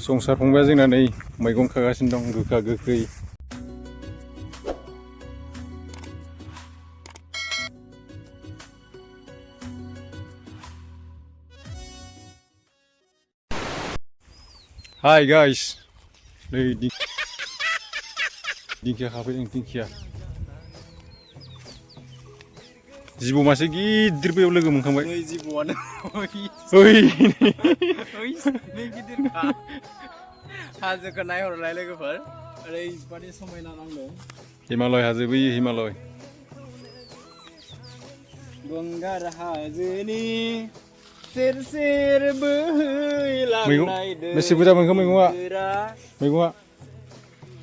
संसार फंबाया जोंना नै मैगं खागासिनो दं गोखा गोखै। Hi guys, नै दिंखिया खाफैदों दिंखिया। जिबौ मासे गिदिर बैयाव लोगो मोनखांबाय। नै जिबौआनो ओइ नै गिदिरखा हाजोखौ नायहरलाय लोगोफोर ओरैबादि समायना नांदों। हिमालय हाजो बै हिमालय। गंगार हाजोनि सेर सेर बोहैलांनाय दै। बेसे बुरजा मोनखो मैगङा?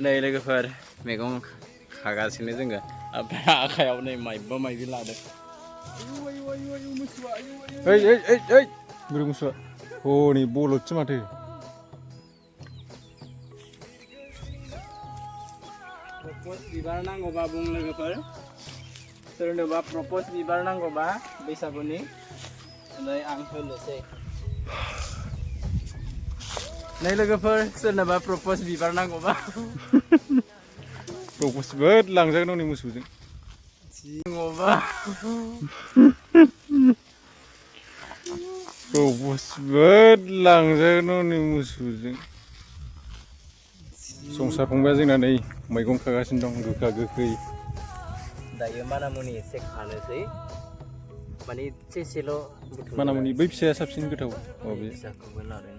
नै लोगोफोर मैगं खागासिनो जोङो ओमफ्राय आखायाव नै माइबा माइबि लादों। ओइ बुरै मोसौआ हनै बलदसो माथो। प्रपस बिबार नांगौबा बुं लोगोफोर, सोरनोबा प्रपस बिबार नांगौबा बैसागुनि नै आं होनोसै। नै लोगोफोर सोरनोबा प्रपस बिबार नांगौबा प्रपसबो लांजागोन हनै मोसौजों। प्रपसबो लांजागोन हनै मोसौजों। संसार फंबाया जोंना नै मैगं खागासिनो दं गोखा गोखै। दायो मानामुनि एसे खानोसै, माने एसेल' मानामुनि बै फिसाया साबसिन गोथाव। फिसाखौबो लादों।